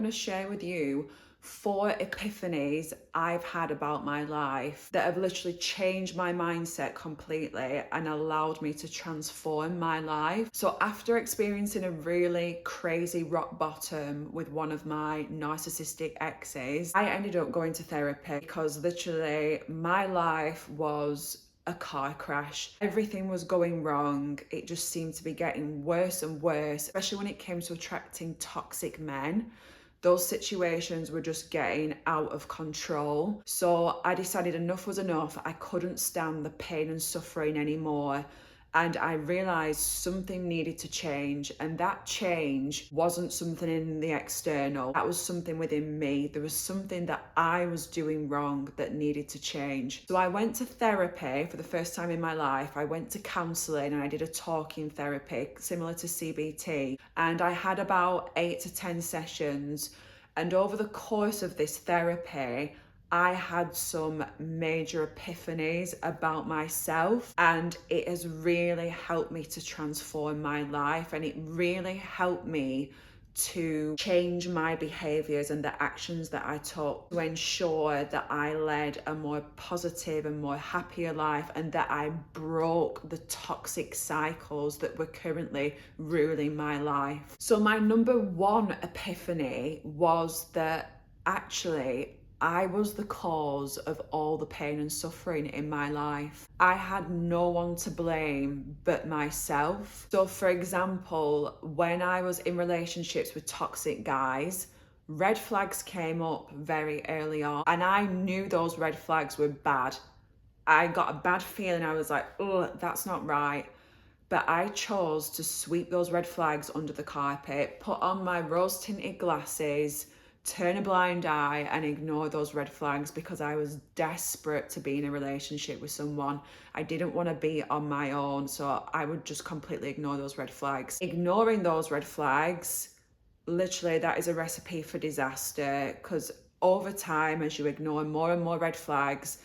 going to share with you 4 epiphanies I've had about my life that have literally changed my mindset completely and allowed me to transform my life. So after experiencing a really crazy rock bottom with one of my narcissistic exes, I ended up going to therapy because literally my life was a car crash. Everything was going wrong. It just seemed to be getting worse and worse, especially when it came to attracting toxic men. Those situations were just getting out of control. So I decided enough was enough. I couldn't stand the pain and suffering anymore. And I realized something needed to change. And that change wasn't something in the external. That was something within me. There was something that I was doing wrong that needed to change. So I went to therapy for the first time in my life. I went to counseling and I did a talking therapy similar to CBT. And I had about 8 to 10 sessions. And over the course of this therapy, I had some major epiphanies about myself, and it has really helped me to transform my life, and it really helped me to change my behaviors and the actions that I took to ensure that I led a more positive and more happier life, and that I broke the toxic cycles that were currently ruling my life. So my number 1 epiphany was that actually I was the cause of all the pain and suffering in my life. I had no one to blame but myself. So for example, when I was in relationships with toxic guys, red flags came up very early on, and I knew those red flags were bad. I got a bad feeling. I was like, oh, that's not right. But I chose to sweep those red flags under the carpet, put on my rose-tinted glasses, turn a blind eye and ignore those red flags because I was desperate to be in a relationship with someone. I didn't want to be on my own, so I would just completely ignore those red flags. Ignoring those red flags, literally that is a recipe for disaster, because over time, as you ignore more and more red flags,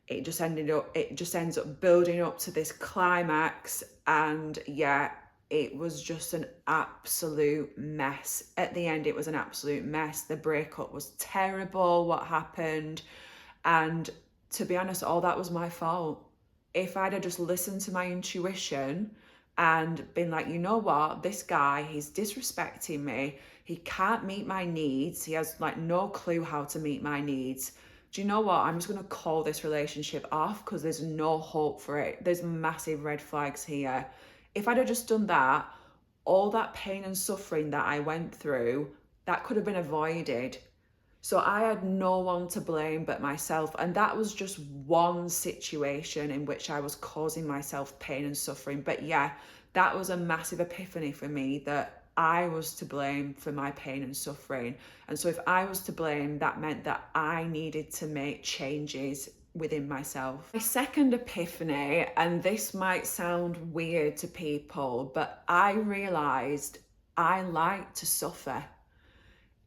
it just ends up building up to this climax. And yeah, it was just an absolute mess. At the end, it was an absolute mess. The breakup was terrible, what happened. And to be honest, all that was my fault. If I'd have just listened to my intuition and been like, you know what, this guy, he's disrespecting me. He can't meet my needs. He has like no clue how to meet my needs. Do you know what? I'm just going to call this relationship off because there's no hope for it. There's massive red flags here. If I'd have just done that, all that pain and suffering that I went through, that could have been avoided. So I had no one to blame but myself. And that was just one situation in which I was causing myself pain and suffering. But yeah, that was a massive epiphany for me, that I was to blame for my pain and suffering. And so if I was to blame, that meant that I needed to make changes within myself. My second epiphany, and this might sound weird to people, but I realized I like to suffer.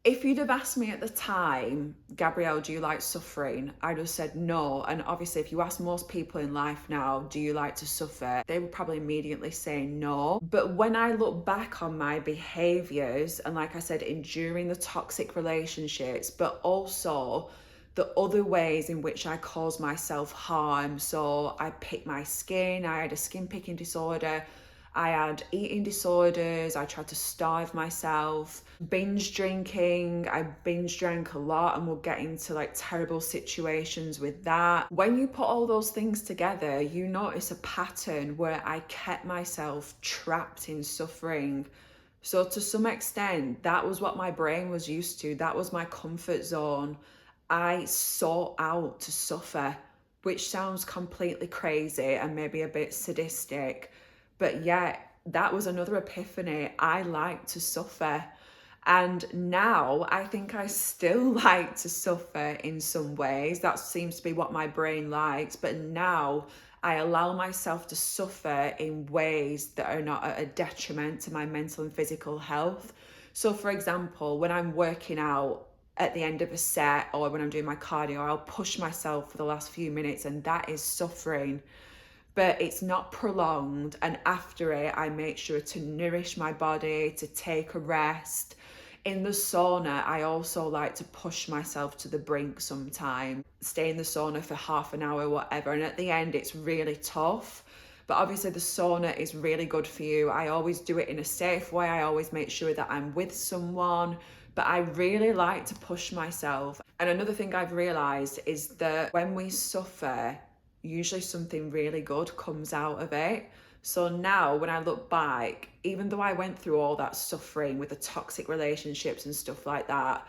If you'd have asked me at the time, Gabrielle, do you like suffering? I'd have said no. And obviously, if you ask most people in life now, do you like to suffer? They would probably immediately say no. But when I look back on my behaviors, and like I said, enduring the toxic relationships, but also the other ways in which I cause myself harm. So I picked my skin, I had a skin picking disorder, I had eating disorders, I tried to starve myself, binge drinking, I binge drank a lot and would get into like terrible situations with that. When you put all those things together, you notice a pattern where I kept myself trapped in suffering. So to some extent, that was what my brain was used to. That was my comfort zone. I sought out to suffer, which sounds completely crazy and maybe a bit sadistic. But yeah, that was another epiphany. I like to suffer. And now I think I still like to suffer in some ways. That seems to be what my brain likes. But now I allow myself to suffer in ways that are not at a detriment to my mental and physical health. So for example, when I'm working out at the end of a set, or when I'm doing my cardio, I'll push myself for the last few minutes, and that is suffering. But it's not prolonged, and after it I make sure to nourish my body, to take a rest. In the sauna, I also like to push myself to the brink sometimes, stay in the sauna for half an hour, whatever. And at the end, it's really tough. But obviously the sauna is really good for you. I always do it in a safe way. I always make sure that I'm with someone, but I really like to push myself. And another thing I've realized is that when we suffer, usually something really good comes out of it. So now when I look back, even though I went through all that suffering with the toxic relationships and stuff like that,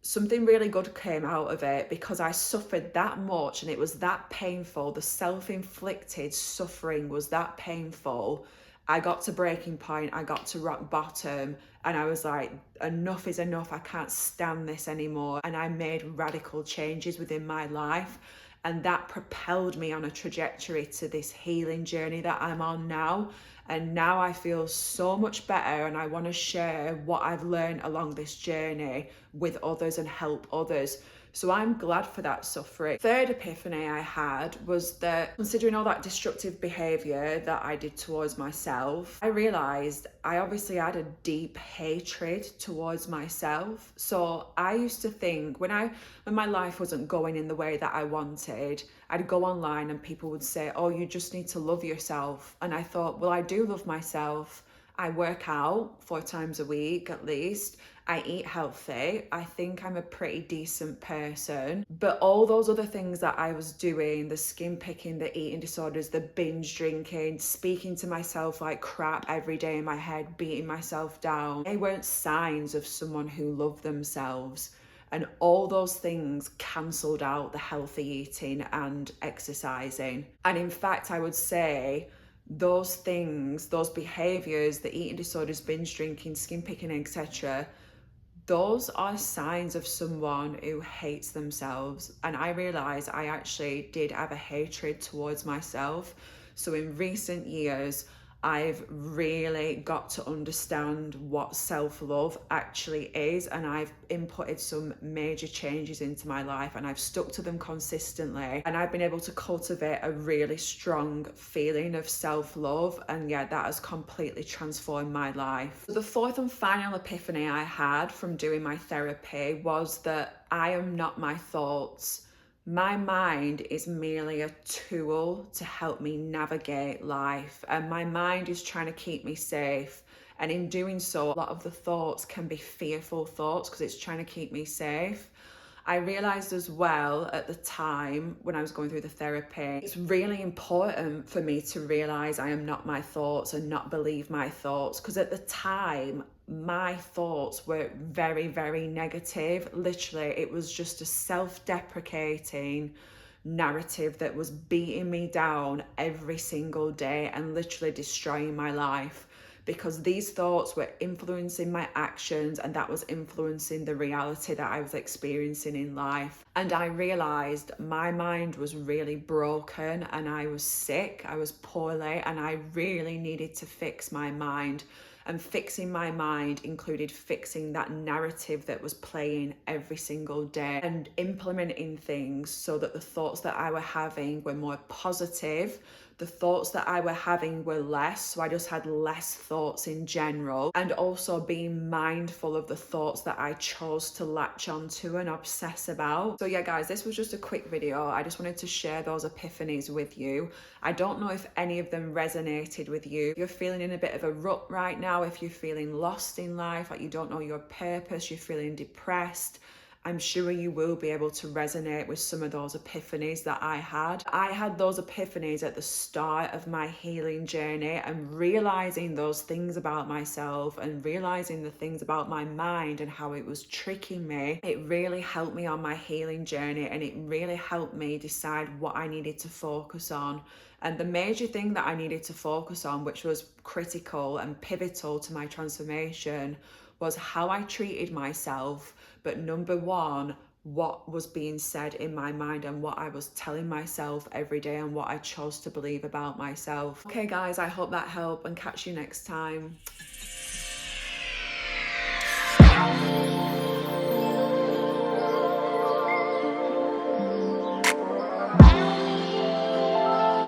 something really good came out of it because I suffered that much and it was that painful. The self-inflicted suffering was that painful. I got to breaking point, I got to rock bottom, and I was like, enough is enough. I can't stand this anymore. And I made radical changes within my life. And that propelled me on a trajectory to this healing journey that I'm on now. And now I feel so much better, and I want to share what I've learned along this journey with others and help others. So I'm glad for that suffering. Third epiphany I had was that, considering all that destructive behavior that I did towards myself, I realized I obviously had a deep hatred towards myself. So I used to think when my life wasn't going in the way that I wanted, I'd go online and people would say, oh, you just need to love yourself. And I thought, well, I do love myself. I work out 4 times a week at least. I eat healthy. I think I'm a pretty decent person. But all those other things that I was doing, the skin picking, the eating disorders, the binge drinking, speaking to myself like crap every day in my head, beating myself down, they weren't signs of someone who loved themselves. And all those things cancelled out the healthy eating and exercising. And in fact, I would say those things, those behaviors, the eating disorders, binge drinking, skin picking, etc., those are signs of someone who hates themselves. And I realized I actually did have a hatred towards myself. So in recent years, I've really got to understand what self-love actually is, and I've inputted some major changes into my life, and I've stuck to them consistently, and I've been able to cultivate a really strong feeling of self-love, and yeah, that has completely transformed my life. So the fourth and final epiphany I had from doing my therapy was that I am not my thoughts. My mind is merely a tool to help me navigate life, and my mind is trying to keep me safe. And in doing so, a lot of the thoughts can be fearful thoughts because it's trying to keep me safe. I realized as well at the time when I was going through the therapy, it's really important for me to realize I am not my thoughts and not believe my thoughts, because at the time, my thoughts were very, very negative. Literally, it was just a self-deprecating narrative that was beating me down every single day and literally destroying my life, because these thoughts were influencing my actions, and that was influencing the reality that I was experiencing in life. And I realized my mind was really broken and I was sick, I was poorly, and I really needed to fix my mind. And fixing my mind included fixing that narrative that was playing every single day and implementing things so that the thoughts that I were having were more positive. The thoughts that I were having were less, so I just had less thoughts in general, and also being mindful of the thoughts that I chose to latch onto and obsess about. So yeah, guys, this was just a quick video. I just wanted to share those epiphanies with you. I don't know if any of them resonated with you. If you're feeling in a bit of a rut right now, if you're feeling lost in life, like you don't know your purpose, you're feeling depressed, I'm sure you will be able to resonate with some of those epiphanies that I had. I had those epiphanies at the start of my healing journey, and realizing those things about myself and realizing the things about my mind and how it was tricking me, it really helped me on my healing journey, and it really helped me decide what I needed to focus on. And the major thing that I needed to focus on, which was critical and pivotal to my transformation, was how I treated myself, but number one, what was being said in my mind and what I was telling myself every day and what I chose to believe about myself. Okay guys, I hope that helped, and catch you next time.